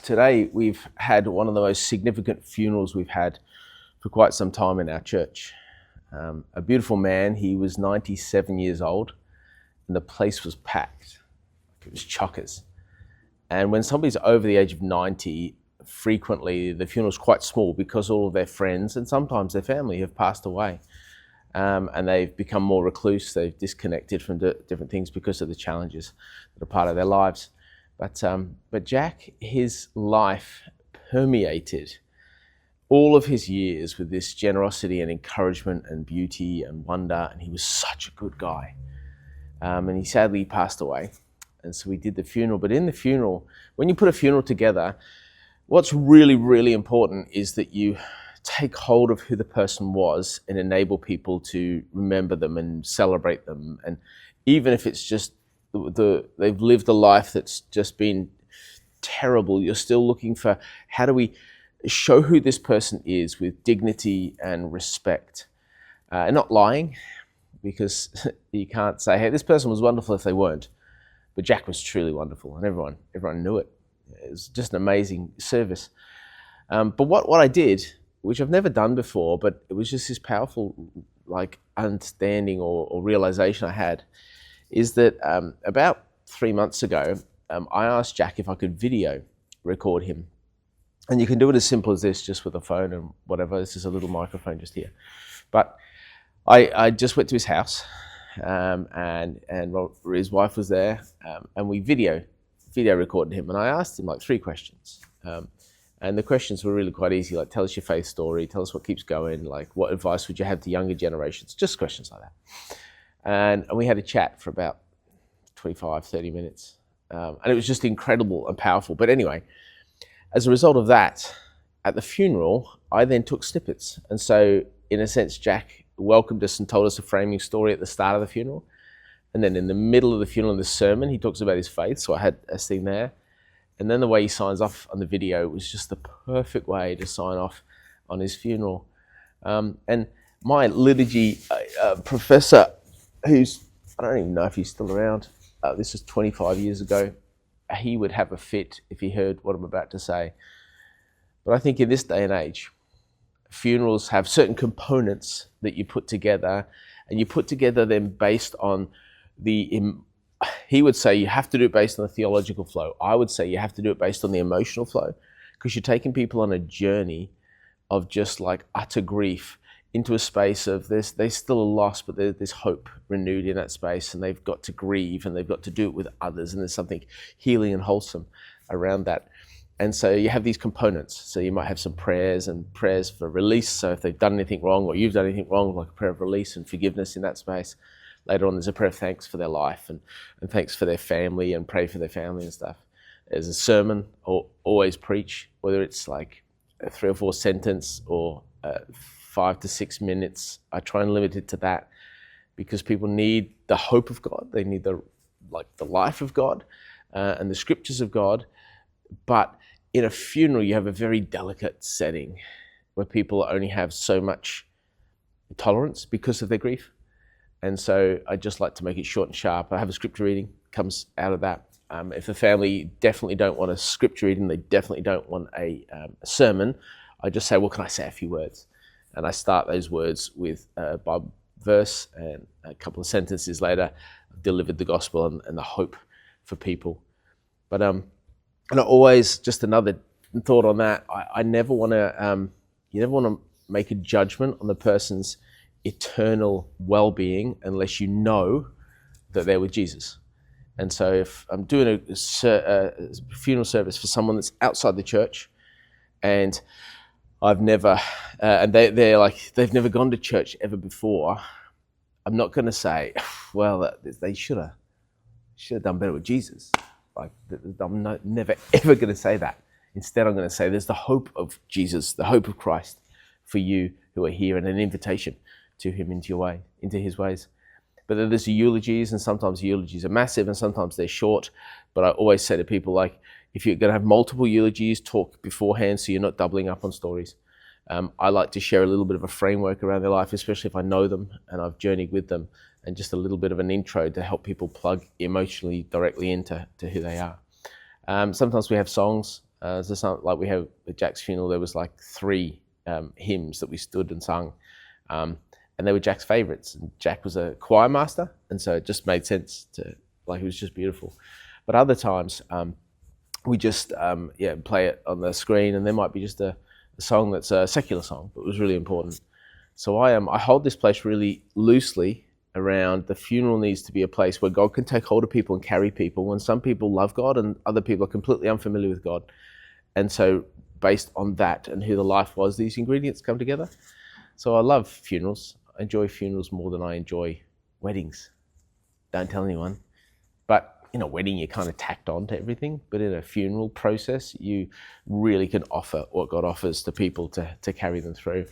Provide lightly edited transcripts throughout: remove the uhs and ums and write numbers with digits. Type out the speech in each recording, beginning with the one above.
today we've had one of the most significant funerals we've had for quite some time in our church. A beautiful man, he was 97 years old, and the place was packed. It was chockers. And when somebody's over the age of 90, frequently the funeral's quite small because all of their friends and sometimes their family have passed away. And they've become more recluse, they've disconnected from different things because of the challenges that are part of their lives. But Jack, his life permeated all of his years with this generosity and encouragement and beauty and wonder, and he was such a good guy. And he sadly passed away. And so we did the funeral. But in the funeral, when you put a funeral together, what's really, really important is that you take hold of who the person was and enable people to remember them and celebrate them. And even if it's just they've lived a life that's just been terrible, you're still looking for how do we show who this person is with dignity and respect. And not lying, because you can't say, hey, this person was wonderful if they weren't. But Jack was truly wonderful, and everyone knew it. It was just an amazing service. But what I did, which I've never done before, but it was just this powerful understanding or realization I had, is that about 3 months ago, I asked Jack if I could video record him. And you can do it as simple as this, just with a phone and whatever. This is a little microphone just here. But I just went to his house, and his wife was there, and we video recorded him. And I asked him 3 questions. And the questions were really quite easy, like tell us your faith story, tell us what keeps going, what advice would you have to younger generations, just questions like that. And we had a chat for about 25, 30 minutes. And it was just incredible and powerful. But anyway, as a result of that, at the funeral, I then took snippets. And so, in a sense, Jack welcomed us and told us a framing story at the start of the funeral. And then in the middle of the funeral, in the sermon, he talks about his faith. So I had a thing there. And then the way he signs off on the video was just the perfect way to sign off on his funeral. And my liturgy professor, I don't even know if he's still around, this was 25 years ago, he would have a fit if he heard what I'm about to say. But I think in this day and age, funerals have certain components that you put together, and you put together them based on he would say you have to do it based on the theological flow. I would say you have to do it based on the emotional flow, because you're taking people on a journey of just utter grief into a space of they're still a loss, but there's hope renewed in that space, and they've got to grieve and they've got to do it with others, and there's something healing and wholesome around that. And so you have these components. So you might have some prayers and prayers for release. So if they've done anything wrong or you've done anything wrong, like a prayer of release and forgiveness in that space. Later on, there's a prayer of thanks for their life and thanks for their family, and pray for their family and stuff. There's a sermon, or always preach, whether it's a 3 or 4 sentence or 5 to 6 minutes. I try and limit it to that, because people need the hope of God. They need the life of God and the scriptures of God. But in a funeral, you have a very delicate setting where people only have so much tolerance because of their grief. And so I just like to make it short and sharp. I have a scripture reading, comes out of that. If the family definitely don't want a scripture reading, they definitely don't want a sermon, I just say, well, can I say a few words? And I start those words with a Bible verse, and a couple of sentences later, I've delivered the gospel and the hope for people. But and I always, just another thought on that, I never want to, you never want to make a judgment on the person's eternal well-being unless you know that they're with Jesus. And so if I'm doing a funeral service for someone that's outside the church, and I've never, and they've never gone to church ever before, I'm not going to say, well, they should have done better with Jesus. I'm never ever going to say that. Instead, I'm going to say there's the hope of Jesus, the hope of Christ for you who are here, and an invitation to him into his ways. But then there's the eulogies, and sometimes eulogies are massive and sometimes they're short. But I always say to people, if you're going to have multiple eulogies, talk beforehand so you're not doubling up on stories. I like to share a little bit of a framework around their life, especially if I know them and I've journeyed with them, and just a little bit of an intro to help people plug emotionally directly into who they are. Sometimes we have songs. So some, like we have at Jack's funeral, there was like 3 hymns that we stood and sung, and they were Jack's favourites. And Jack was a choir master, and so it just made sense to, like, it was just beautiful. But other times, we just play it on the screen, and there might be just a song that's a secular song, but it was really important. So I hold this place really loosely around the funeral needs to be a place where God can take hold of people and carry people, and some people love God and other people are completely unfamiliar with God. And so based on that and who the life was, these ingredients come together. So I love funerals. I enjoy funerals more than I enjoy weddings. Don't tell anyone. But in a wedding, you're kind of tacked on to everything. But in a funeral process, you really can offer what God offers to people to carry them through.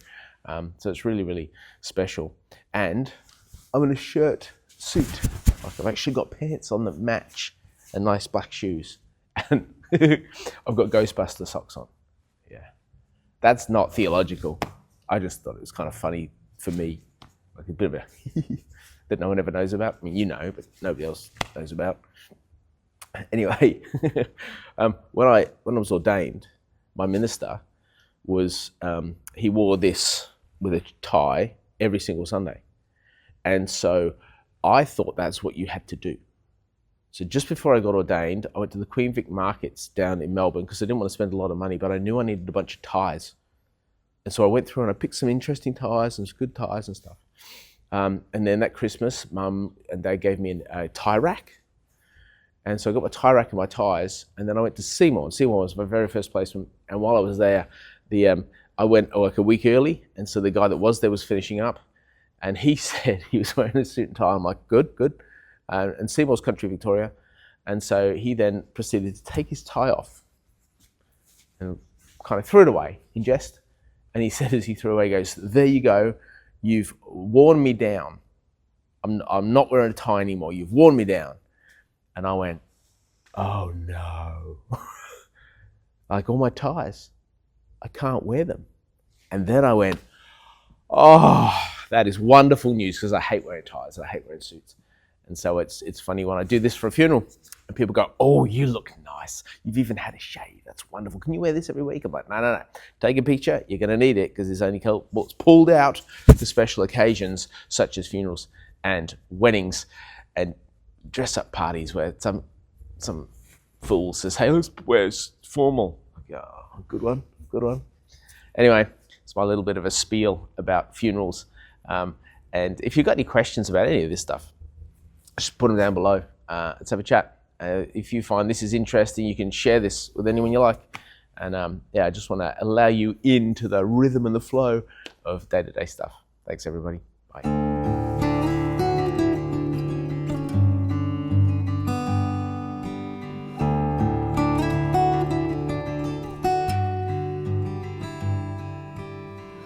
So it's really, really special. And I'm in a shirt suit. I've actually got pants on that match and nice black shoes. And I've got Ghostbuster socks on. Yeah. That's not theological. I just thought it was kind of funny for me. Like a bit of a that no one ever knows about. I mean, you know, but nobody else knows about. Anyway, when I was ordained, my minister was, he wore this with a tie every single Sunday. And so I thought that's what you had to do. So just before I got ordained, I went to the Queen Vic markets down in Melbourne because I didn't want to spend a lot of money, but I knew I needed a bunch of ties. And so I went through and I picked some interesting ties and some good ties and stuff. And then that Christmas, Mum and Dad gave me a tie rack. And so I got my tie rack and my ties, and then I went to Seymour. Seymour was my very first placement. And while I was there, I went like a week early, and so the guy that was there was finishing up, and he said he was wearing a suit and tie. I'm like, good. And Seymour's country Victoria, and so he then proceeded to take his tie off and kind of threw it away in jest. And he said as he threw it away, he goes, "There you go. You've worn me down. I'm not wearing a tie anymore. You've worn me down." And I went, oh no. Like all my ties, I can't wear them. And then I went, oh, that is wonderful news, because I hate wearing ties and I hate wearing suits. And so it's funny when I do this for a funeral and people go, oh, you look nice. You've even had a shave. That's wonderful. Can you wear this every week? I'm like, no. Take a picture. You're going to need it because there's only what's pulled out for special occasions such as funerals and weddings and dress-up parties where some fool says, hey, let's wear formal. Like, oh, good one. Anyway, it's my little bit of a spiel about funerals. And if you've got any questions about any of this stuff, just put them down below. Let's have a chat. If you find this is interesting, you can share this with anyone you like. And I just want to allow you into the rhythm and the flow of day-to-day stuff. Thanks, everybody. Bye.